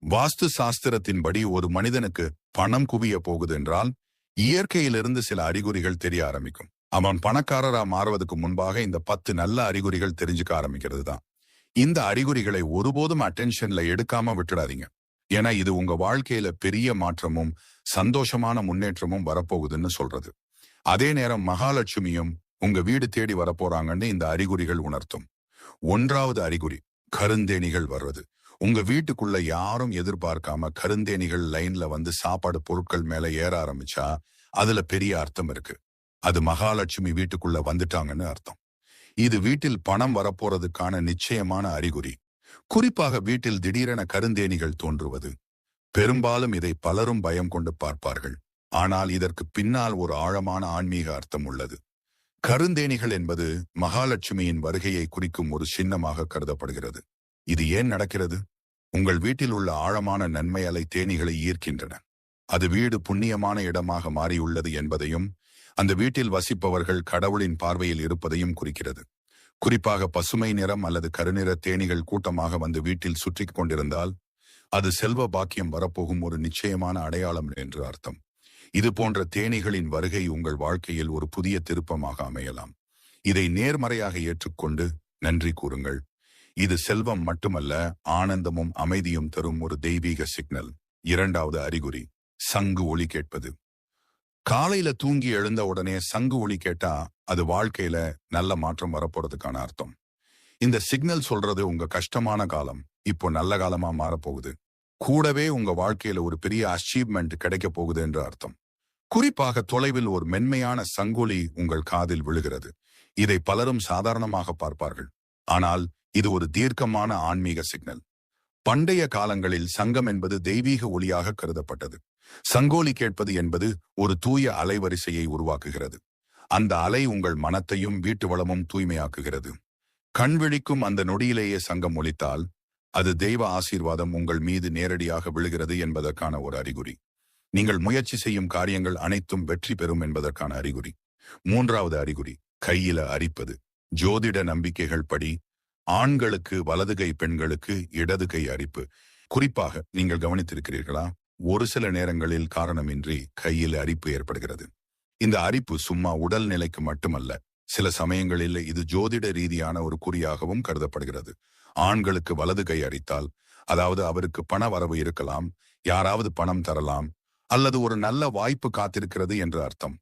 வாஸ்து சாஸ்திரத்தின்படி ஒரு மனிதனுக்கு பணம் குவிய போகுது என்றால் இயற்கையிலிருந்து சில அறிகுறிகள் தெரிய ஆரம்பிக்கும். அவன் பணக்காரரா மாறுவதற்கு முன்பாக இந்த 10 நல்ல அறிகுறிகள் தெரிஞ்சுக்க ஆரம்பிக்கிறது தான். இந்த அறிகுறிகளை ஒருபோதும் அட்டென்ஷன்ல எடுக்காம விட்டுடாதீங்க. ஏன்னா இது உங்க வாழ்க்கையில பெரிய மாற்றமும் சந்தோஷமான முன்னேற்றமும் வரப்போகுதுன்னு சொல்றது. அதே நேரம் மகாலட்சுமியும் உங்க வீடு தேடி வரப்போறாங்கன்னு இந்த அறிகுறிகள் உணர்த்தும். 1வது அறிகுறி, கருந்தேனிகள் வர்றது. உங்க வீட்டுக்குள்ள யாரும் எதிர்பார்க்காம கருந்தேனிகள் லைன்ல வந்து சாப்பாடு பொருட்கள் மேல ஏற ஆரம்பிச்சா அதுல பெரிய அர்த்தம் இருக்கு. அது மகாலட்சுமி வீட்டுக்குள்ள வந்துட்டாங்கன்னு அர்த்தம். இது வீட்டில் பணம் வரப்போறதுக்கான நிச்சயமான அறிகுறி. குறிப்பாக வீட்டில் திடீரென கருந்தேனிகள் தோன்றுவது. பெரும்பாலும் இதை பலரும் பயம் கொண்டு பார்ப்பார்கள். ஆனால் இதற்கு பின்னால் ஒரு ஆழமான ஆன்மீக அர்த்தம் உள்ளது. கருந்தேனிகள் என்பது மகாலட்சுமியின் வருகையை குறிக்கும் ஒரு சின்னமாக கருதப்படுகிறது. இது ஏன் நடக்கிறது? உங்கள் வீட்டில் உள்ள ஆழமான நன்மை அலை தேனீகளை ஈர்க்கின்றன. அது வீடு புண்ணியமான இடமாக மாறியுள்ளது என்பதையும் அந்த வீட்டில் வசிப்பவர்கள் கடவுளின் பார்வையில் இருப்பதையும் குறிக்கிறது. குறிப்பாக பசுமை நிறம் அல்லது கருநிற தேனீகள் கூட்டமாக வந்து வீட்டில் சுற்றி கொண்டிருந்தால் அது செல்வ பாக்கியம் வரப்போகும் ஒரு நிச்சயமான அடையாளம் என்று அர்த்தம். இது போன்ற தேனீகளின் வருகை உங்கள் வாழ்க்கையில் ஒரு புதிய திருப்பமாக அமையலாம். இதை நேர்மறையாக ஏற்றுக்கொண்டு நன்றி கூறுங்கள். இது செல்வம் மட்டுமல்ல, ஆனந்தமும் அமைதியும் தரும் ஒரு தெய்வீக சிக்னல். 2வது அறிகுறி, சங்கு ஒலி கேட்பது. காலையில தூங்கி எழுந்த உடனே சங்கு ஒலி கேட்டா அது வாழ்க்கையில நல்ல மாற்றம் வரப்போறதுக்கான அர்த்தம். இந்த சிக்னல் சொல்றது உங்க கஷ்டமான காலம் இப்போ நல்ல காலமா மாறப்போகுது. கூடவே உங்க வாழ்க்கையில ஒரு பெரிய அச்சீவ்மெண்ட் கிடைக்க போகுது என்று அர்த்தம். குறிப்பாக தொலைவில் ஒரு மென்மையான சங்கொலி உங்கள் காதில் விழுகிறது. இதை பலரும் சாதாரணமாக பார்ப்பார்கள். ஆனால் இது ஒரு தீர்க்கமான ஆன்மீக சிக்னல். பண்டைய காலங்களில் சங்கம் என்பது தெய்வீக ஒலியாக கருதப்பட்டது. சங்கோலி கேட்பது என்பது ஒரு தூய அலைவரிசையை உருவாக்குகிறது. அந்த அலை உங்கள் மனத்தையும் வீட்டு வளமும் தூய்மையாக்குகிறது. கண் விழிக்கும் அந்த நொடியிலேயே சங்கம் ஒலித்தால் அது தெய்வ ஆசீர்வாதம் உங்கள் மீது நேரடியாக விழுகிறது என்பதற்கான ஒரு அறிகுறி. நீங்கள் முயற்சி செய்யும் காரியங்கள் அனைத்தும் வெற்றி பெறும் என்பதற்கான அறிகுறி. 3வது அறிகுறி, கையில அரிப்பது. ஜோதிட நம்பிக்கைகள் படி ஆண்களுக்கு வலது கை, பெண்களுக்கு இடது கை அரிப்பு. குறிப்பாக நீங்கள் கவனித்திருக்கிறீர்களா? ஒரு சில நேரங்களில் காரணமின்றி கையில் அரிப்பு ஏற்படுகிறது. இந்த அரிப்பு சும்மா உடல் நிலைக்கு மட்டுமல்ல, சில சமயங்களில் இது ஜோதிட ரீதியான ஒரு குறியாகவும் கருதப்படுகிறது. ஆண்களுக்கு வலது கை அரித்தால் அதாவது அவருக்கு பண வரவு இருக்கலாம், யாராவது பணம் தரலாம் அல்லது ஒரு நல்ல வாய்ப்பு காத்திருக்கிறது என்று அர்த்தம்.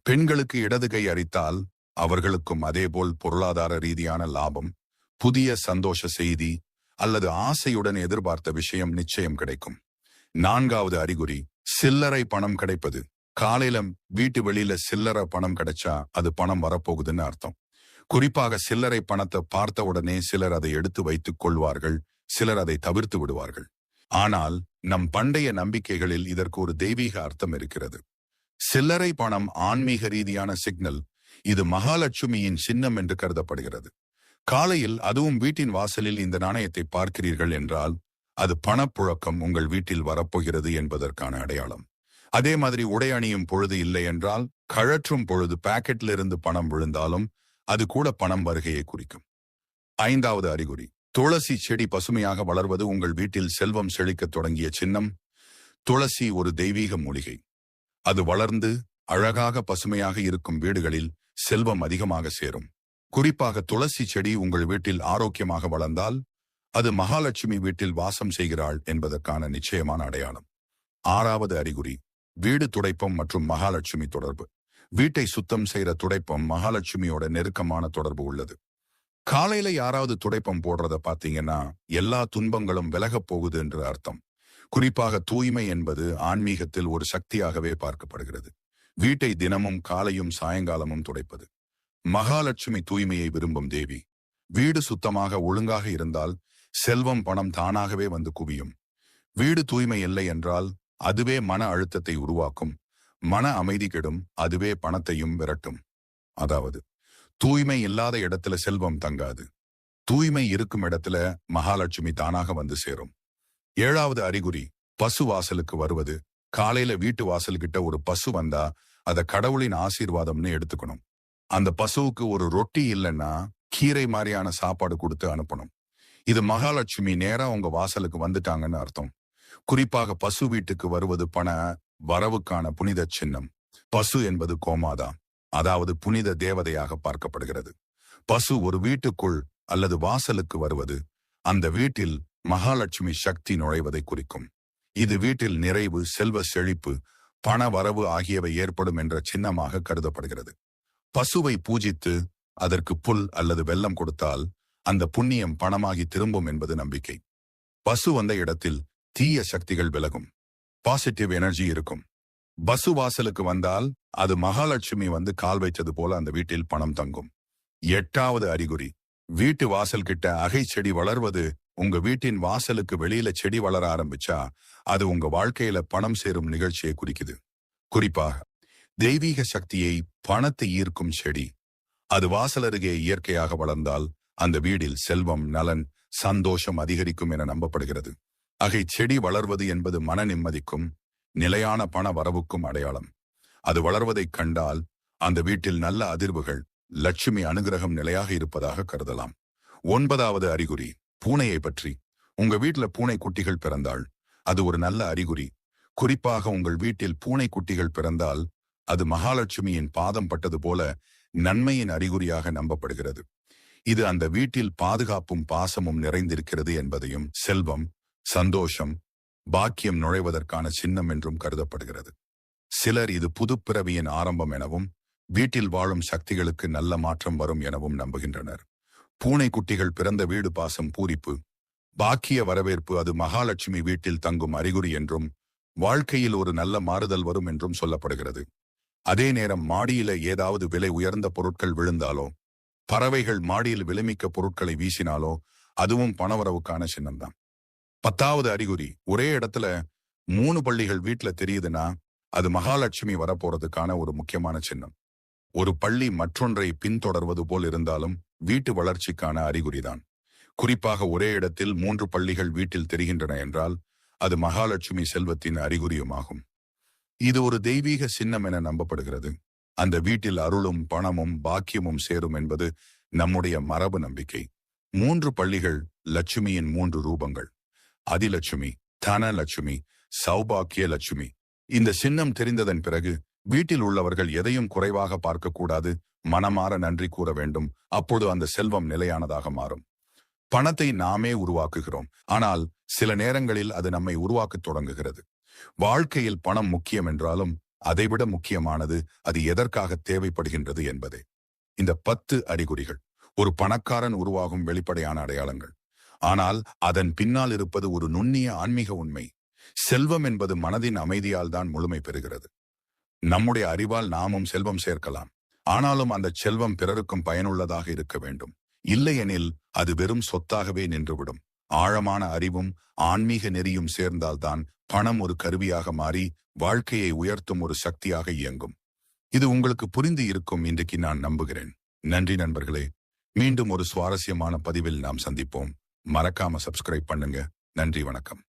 பெண்களுக்கு இடது கை அரித்தால் அவர்களுக்கும் அதேபோல் பொருளாதார ரீதியான லாபம், புதிய சந்தோஷ செய்தி அல்லது ஆசையுடன் எதிர்பார்த்த விஷயம் நிச்சயம் கிடைக்கும். 4வது அறிகுறி, சில்லறை பணம் கிடைப்பது. காலையில வீட்டு வெளியில சில்லறை பணம் கிடைச்சா அது பணம் வரப்போகுதுன்னு அர்த்தம். குறிப்பாக சில்லறை பணத்தை பார்த்த உடனே சிலர் அதை எடுத்து வைத்துக் கொள்வார்கள், சிலர் அதை தவிர்த்து விடுவார்கள். ஆனால் நம் பண்டைய நம்பிக்கைகளில் இதற்கு ஒரு தெய்வீக அர்த்தம் இருக்கிறது. சில்லறை பணம் ஆன்மீக ரீதியான சிக்னல். இது மகாலட்சுமியின் சின்னம் என்று கருதப்படுகிறது. காலையில் அதுவும் வீட்டின் வாசலில் இந்த நாணயத்தை பார்க்கிறீர்கள் என்றால் அது பணப்புழக்கம் உங்கள் வீட்டில் வரப்போகிறது என்பதற்கான அடையாளம். அதே மாதிரி உடை அணியும் பொழுது இல்லை என்றால், கழற்றும் பொழுது பாக்கெட்ல இருந்து பணம் விழுந்தாலும் அது கூட பணம் வருகையை குறிக்கும். 5வது அறிகுறி, துளசி செடி பசுமையாக வளர்வது உங்கள் வீட்டில் செல்வம் செழிக்க தொடங்கிய சின்னம். துளசி ஒரு தெய்வீக மூலிகை. அது வளர்ந்து அழகாக பசுமையாக இருக்கும் வீடுகளில் செல்வம் அதிகமாக சேரும். குறிப்பாக துளசி செடி உங்கள் வீட்டில் ஆரோக்கியமாக வளர்ந்தால் அது மகாலட்சுமி வீட்டில் வாசம் செய்கிறாள் என்பதற்கான நிச்சயமான அடையாளம். 6வது அறிகுறி, வீடு துடைப்பம் மற்றும் மகாலட்சுமி தொடர்பு. வீட்டை சுத்தம் செய்யற துடைப்பம் மகாலட்சுமியோட நெருக்கமான தொடர்பு உள்ளது. காலையில யாராவது துடைப்பம் போடுறத பாத்தீங்கன்னா எல்லா துன்பங்களும் விலகப் போகுது என்று அர்த்தம். குறிப்பாக தூய்மை என்பது ஆன்மீகத்தில் ஒரு சக்தியாகவே பார்க்கப்படுகிறது. வீட்டை தினமும் காலையும் சாயங்காலமும் துடைப்பது. மகாலட்சுமி தூய்மையை விரும்பும் தேவி. வீடு சுத்தமாக ஒழுங்காக இருந்தால் செல்வம் பணம் தானாகவே வந்து குவியும். வீடு தூய்மை இல்லை என்றால் அதுவே மன அழுத்தத்தை உருவாக்கும். மன அமைதி கெடும், அதுவே பணத்தையும் விரட்டும். அதாவது தூய்மை இல்லாத இடத்துல செல்வம் தங்காது. தூய்மை இருக்கும் இடத்துல மகாலட்சுமி தானாக வந்து சேரும். 7வது அறிகுறி, பசு வாசலுக்கு வருவது. காலையில வீட்டு வாசல்கிட்ட ஒரு பசு வந்தா அத கடவுளின் ஆசீர்வாதம்னு எடுத்துக்கணும். அந்த பசுவுக்கு ஒரு ரொட்டி இல்லைன்னா கீரை மாதிரியான சாப்பாடு கொடுத்து அனுப்பணும். இது மகாலட்சுமி நேரா உங்க வாசலுக்கு வந்துட்டாங்கன்னு அர்த்தம். குறிப்பாக பசு வீட்டுக்கு வருவது பண வரவுக்கான புனித சின்னம். பசு என்பது கோமாதா, அதாவது புனித தேவதையாக பார்க்கப்படுகிறது. பசு ஒரு வீட்டுக்குள் அல்லது வாசலுக்கு வருவது அந்த வீட்டில் மகாலட்சுமி சக்தி நுழைவதை குறிக்கும். இது வீட்டில் நிறைவு, செல்வ செழிப்பு, பண வரவு ஆகியவை ஏற்படும் என்ற சின்னமாக கருதப்படுகிறது. பசுவை பூஜித்து அதற்கு புல் அல்லது வெல்லம் கொடுத்தால் அந்த புண்ணியம் பணமாகி திரும்பும் என்பது நம்பிக்கை. பசு வந்த இடத்தில் தீய சக்திகள் விலகும், பாசிட்டிவ் எனர்ஜி இருக்கும். பசு வாசலுக்கு வந்தால் அது மகாலட்சுமி வந்து கால் வைத்தது போல அந்த வீட்டில் பணம் தங்கும். 8வது அறிகுறி, வீட்டு வாசல் கிட்ட அகை செடி வளர்வது. உங்க வீட்டின் வாசலுக்கு வெளியில செடி வளர ஆரம்பிச்சா அது உங்க வாழ்க்கையில பணம் சேரும் நிகழ்ச்சியை குறிக்குது. குறிப்பாக தெய்வீக சக்தியை, பணத்தை ஈர்க்கும் செடி அது வாசல் அருகே இயற்கையாக வளர்ந்தால் அந்த வீடில் செல்வம், நலன், சந்தோஷம் அதிகரிக்கும் என நம்பப்படுகிறது. அகை செடி வளர்வது என்பது மன நிம்மதிக்கும் நிலையான பண வரவுக்கும் அடையாளம். அது வளர்வதைக் கண்டால் அந்த வீட்டில் நல்ல அதிர்வுகள், லட்சுமி அனுகிரகம் நிலையாக இருப்பதாக கருதலாம். 9வது அறிகுறி, பூனையை பற்றி. உங்க வீட்டுல பூனை குட்டிகள் பிறந்தால் அது ஒரு நல்ல அறிகுறி. குறிப்பாக உங்கள் வீட்டில் பூனை குட்டிகள் பிறந்தால் அது மகாலட்சுமியின் பாதம் பட்டது போல நன்மையின் அறிகுறியாக நம்பப்படுகிறது. இது அந்த வீட்டில் பாதுகாப்பும் பாசமும் நிறைந்திருக்கிறது என்பதையும், செல்வம், சந்தோஷம், பாக்கியம் நுழைவதற்கான சின்னம் என்றும் கருதப்படுகிறது. சிலர் இது புதுப்பிறவியின் ஆரம்பம் எனவும் வீட்டில் வாழும் சக்திகளுக்கு நல்ல மாற்றம் வரும் எனவும் நம்புகின்றனர். பூனை குட்டிகள் பிறந்த வீடு பாசம், பூரிப்பு, பாக்கிய வரவேற்பு, அது மகாலட்சுமி வீட்டில் தங்கும் அறிகுறி என்றும் வாழ்க்கையில் ஒரு நல்ல மாறுதல் வரும் என்றும் சொல்லப்படுகிறது. அதே நேரம் மாடியில ஏதாவது விலை உயர்ந்த பொருட்கள் விழுந்தாலோ, பறவைகள் மாடியில் விலைமிக்க பொருட்களை வீசினாலோ அதுவும் பணவரவுக்கான சின்னம்தான். 10வது அறிகுறி, ஒரே இடத்துல 3 பள்ளிகள் வீட்டுல தெரியுதுன்னா அது மகாலட்சுமி வரப்போறதுக்கான ஒரு முக்கியமான சின்னம். ஒரு பள்ளி மற்றொன்றை பின்தொடர்வது போல் இருந்தாலும் வீட்டு வளர்ச்சிக்கான அறிகுறிதான். குறிப்பாக ஒரே இடத்தில் 3 பள்ளிகள் வீட்டில் தெரிகின்றன என்றால் அது மகாலட்சுமி செல்வத்தின் அறிகுறியுமாகும். இது ஒரு தெய்வீக சின்னம் என நம்பப்படுகிறது. அந்த வீட்டில் அருளும், பணமும், பாக்கியமும் சேரும் என்பது நம்முடைய மரபு நம்பிக்கை. 3 பள்ளிகள் லட்சுமியின் 3 ரூபங்கள். அதிலட்சுமி, தனலட்சுமி, சௌபாக்கிய லட்சுமி. இந்த சின்னம் தெரிந்ததன் பிறகு வீட்டில் உள்ளவர்கள் எதையும் குறைவாக பார்க்கக்கூடாது, மனமாற நன்றி கூற வேண்டும். அப்போது அந்த செல்வம் நிலையானதாக மாறும். பணத்தை நாமே உருவாக்குகிறோம், ஆனால் சில நேரங்களில் அது நம்மை உருவாக்கத் தொடங்குகிறது. வாழ்க்கையில் பணம் முக்கியம் என்றாலும் அதைவிட முக்கியமானது அது எதற்காக தேவைப்படுகின்றது என்பதே. இந்த 10 அறிகுறிகள் ஒரு பணக்காரன் உருவாகும் வெளிப்படையான அடையாளங்கள். ஆனால் அதன் பின்னால் இருப்பது ஒரு நுண்ணிய ஆன்மீக உண்மை. செல்வம் என்பது மனதின் அமைதியால் தான் முழுமை பெறுகிறது. நம்முடைய அறிவால் நாமும் செல்வம் சேர்க்கலாம், ஆனாலும் அந்த செல்வம் பிறருக்கும் பயனுள்ளதாக இருக்க வேண்டும். இல்லையெனில் அது வெறும் சொத்தாகவே நின்றுவிடும். ஆழமான அறிவும் ஆன்மீக நெறியும் சேர்ந்தால்தான் பணம் ஒரு கருவியாக மாறி வாழ்க்கையை உயர்த்தும் ஒரு சக்தியாக இயங்கும். இது உங்களுக்கு புரிந்து இருக்கும் இன்றைக்கு நான் நம்புகிறேன். நன்றி நண்பர்களே. மீண்டும் ஒரு சுவாரஸ்யமான பதிவில் நாம் சந்திப்போம். மறக்காம சப்ஸ்கிரைப் பண்ணுங்க. நன்றி, வணக்கம்.